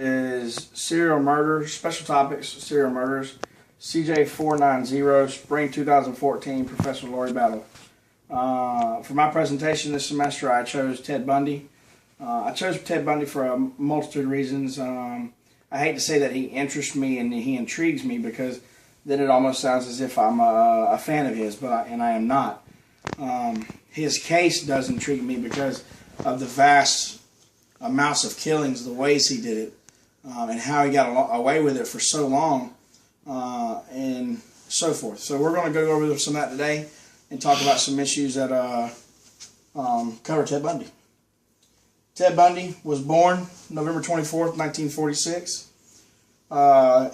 Is serial murders, special topics, serial murders, CJ490, spring 2014, Professor Lori Battle. For my presentation this semester, I chose Ted Bundy. I chose Ted Bundy for a multitude of reasons. I hate to say that he interests me and he intrigues me, because then it almost sounds as if I'm a fan of his, and I am not. His case does intrigue me because of the vast amounts of killings, the ways he did it, and how he got away with it for so long, and so forth. So we're going to go over some of that today and talk about some issues that cover Ted Bundy. Ted Bundy was born November 24th, 1946.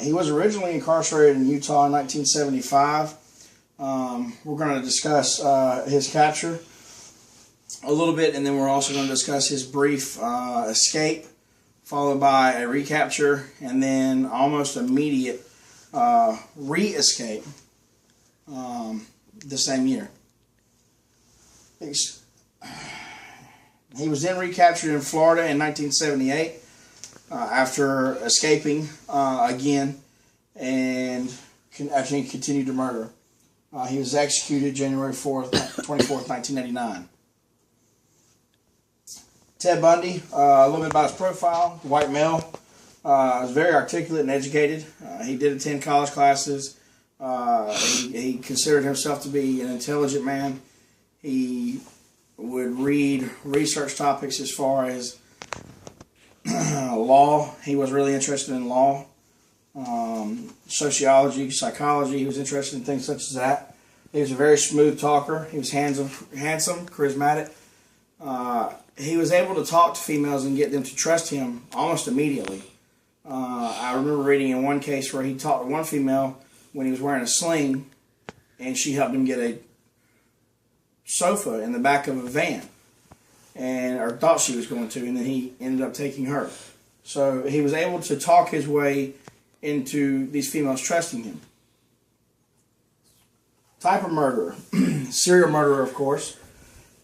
He was originally incarcerated in Utah in 1975. We're going to discuss his capture a little bit, and then we're also going to discuss his brief escape, followed by a recapture, and then almost immediate re-escape the same year. He was then recaptured in Florida in 1978 after escaping again, and actually continued to murder. He was executed January 24th, 1989. Ted Bundy, a little bit about his profile: white male, was very articulate and educated. He did attend college classes. He considered himself to be an intelligent man. He would read research topics as far as law. He was really interested in law, sociology, psychology. He was interested in things such as that. He was a very smooth talker. He was handsome, charismatic. He was able to talk to females and get them to trust him almost immediately. I remember reading in one case where he talked to one female when he was wearing a sling, and she helped him get a sofa in the back of a van, or thought she was going to, and then he ended up taking her. So he was able to talk his way into these females trusting him. Type of murderer. Serial murderer, of course.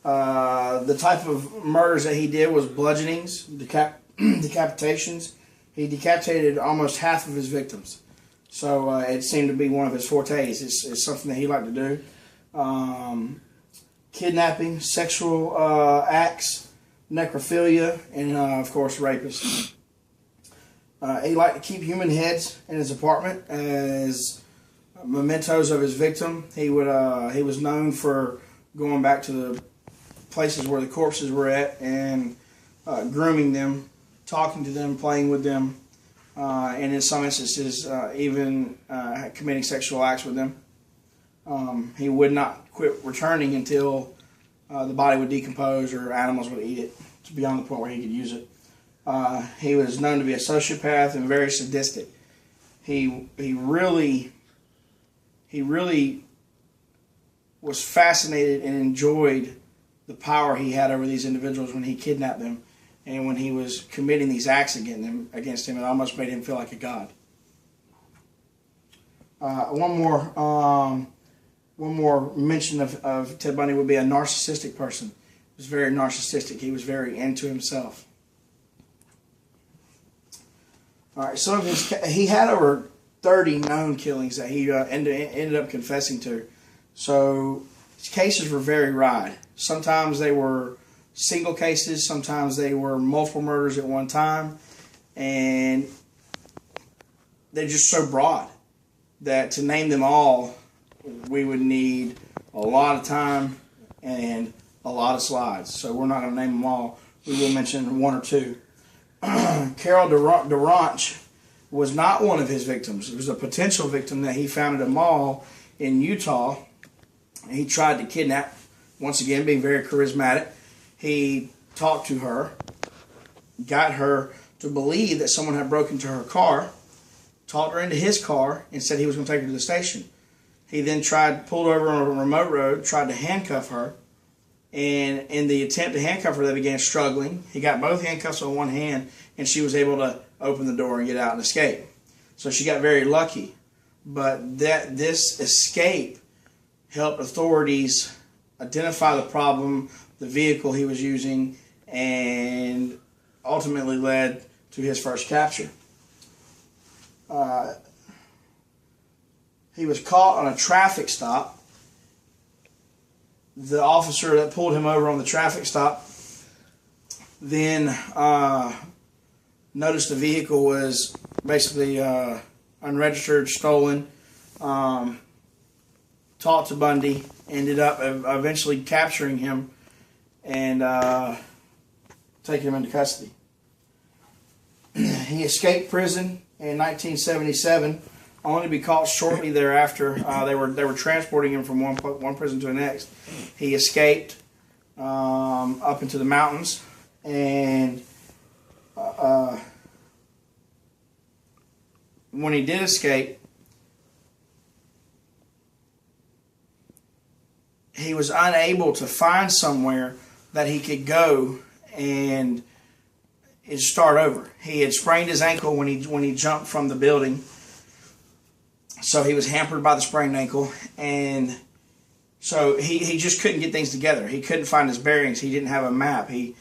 The type of murders that he did was bludgeonings, decapitations. He decapitated almost half of his victims. So it seemed to be one of his fortes. It's something that he liked to do. Kidnapping, sexual acts, necrophilia, and of course rapists. He liked to keep human heads in his apartment as mementos of his victim. He was known for going back to the places where the corpses were at and grooming them, talking to them, playing with them, and in some instances even committing sexual acts with them. He would not quit returning until the body would decompose or animals would eat it, to beyond the point where he could use it. He was known to be a sociopath and very sadistic. He really was fascinated and enjoyed the power he had over these individuals when he kidnapped them, and when he was committing these acts against him, it almost made him feel like a god. One more mention of Ted Bundy would be a narcissistic person. He was very narcissistic. He was very into himself. All right, some of he had over 30 known killings that he ended up confessing to. So his cases were very wide. Sometimes they were single cases, sometimes they were multiple murders at one time, and they're just so broad that to name them all, we would need a lot of time and a lot of slides. So we're not going to name them all. We will mention one or two. Carol Durant was not one of his victims. It was a potential victim that he found at a mall in Utah. He tried to kidnap, once again being very charismatic. He talked to her, got her to believe that someone had broken into her car, talked her into his car, and said he was going to take her to the station. He then pulled over on a remote road, tried to handcuff her, and in the attempt to handcuff her, they began struggling. He got both handcuffs on one hand, and she was able to open the door and get out and escape. So she got very lucky. But this escape helped authorities identify the problem, the vehicle he was using, and ultimately led to his first capture. He was caught on a traffic stop. The officer that pulled him over on the traffic stop then noticed the vehicle was basically unregistered, stolen. Talked to Bundy, ended up eventually capturing him and taking him into custody. He escaped prison in 1977, only to be caught shortly thereafter. They were transporting him from one prison to the next. He escaped up into the mountains, and when he did escape, he was unable to find somewhere that he could go and start over. He had sprained his ankle when he jumped from the building, so he was hampered by the sprained ankle, and so he just couldn't get things together. He couldn't find his bearings. He didn't have a map. He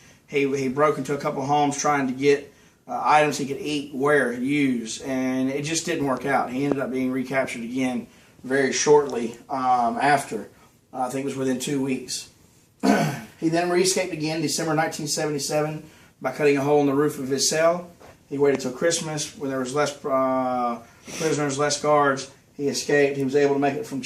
broke into a couple homes trying to get items he could eat, wear, use, and it just didn't work out. He ended up being recaptured again very shortly after. I think it was within 2 weeks. He then re-escaped again December 1977 by cutting a hole in the roof of his cell. He waited till Christmas when there was less prisoners, less guards. He escaped. He was able to make it from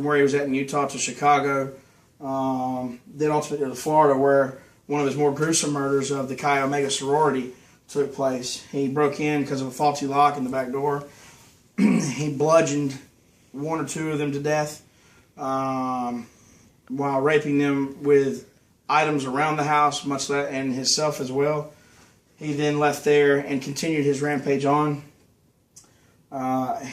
where he was at in Utah to Chicago. Then ultimately to Florida, where one of his more gruesome murders of the Chi Omega sorority took place. He broke in because of a faulty lock in the back door. He bludgeoned one or two of them to death while raping them with items around the house, much less, and himself as well. He then left there and continued his rampage on.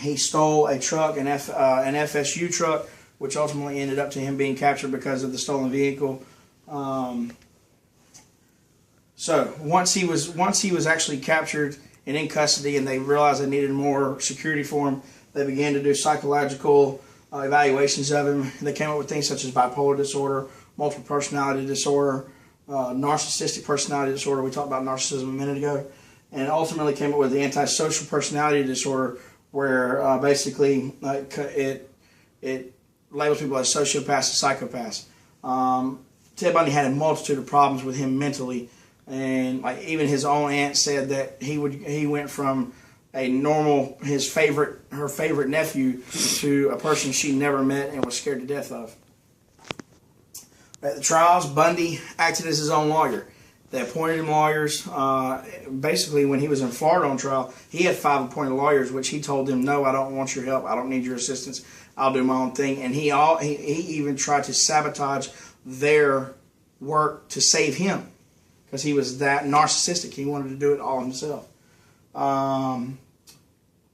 He stole a truck, an FSU truck, which ultimately ended up to him being captured because of the stolen vehicle. So once he was actually captured and in custody, and they realized they needed more security for him, they began to do psychological evaluations of him. They came up with things such as bipolar disorder, multiple personality disorder, narcissistic personality disorder. We talked about narcissism a minute ago. And ultimately came up with the antisocial personality disorder, where basically it labels people as sociopaths and psychopaths. Ted Bundy had a multitude of problems with him mentally, and like even his own aunt said that he went from a normal, her favorite nephew, to a person she never met and was scared to death of. At the trials, Bundy acted as his own lawyer. They appointed him lawyers. Basically, when he was in Florida on trial, he had 5 appointed lawyers, which he told them, no, I don't want your help. I don't need your assistance. I'll do my own thing. And he even tried to sabotage their work to save him, because he was that narcissistic. He wanted to do it all himself.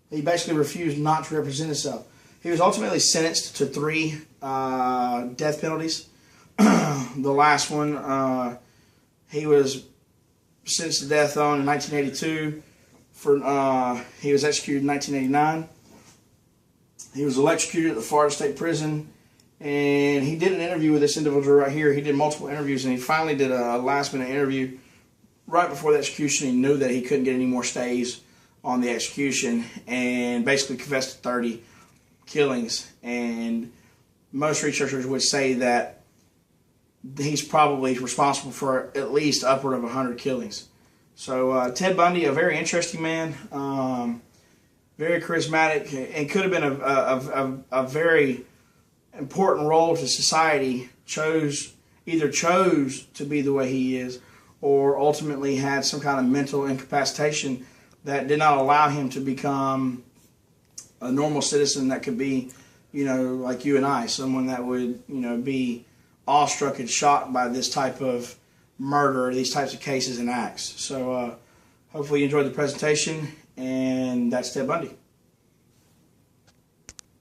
He basically refused not to represent himself. He was ultimately sentenced to 3 death penalties. The last one, he was sentenced to death on in 1982. He was executed in 1989. He was electrocuted at the Florida State Prison, and he did an interview with this individual right here. He did multiple interviews, and he finally did a last-minute interview right before the execution. He knew that he couldn't get any more stays on the execution, and basically confessed to 30 killings. And most researchers would say that he's probably responsible for at least upward of 100 killings. So Ted Bundy, a very interesting man, very charismatic, and could have been a very important role to society. Either chose to be the way he is, or ultimately had some kind of mental incapacitation that did not allow him to become a normal citizen that could be, like you and I, someone that would, be awestruck and shocked by this type of murder, these types of cases and acts. So hopefully you enjoyed the presentation, and that's Ted Bundy.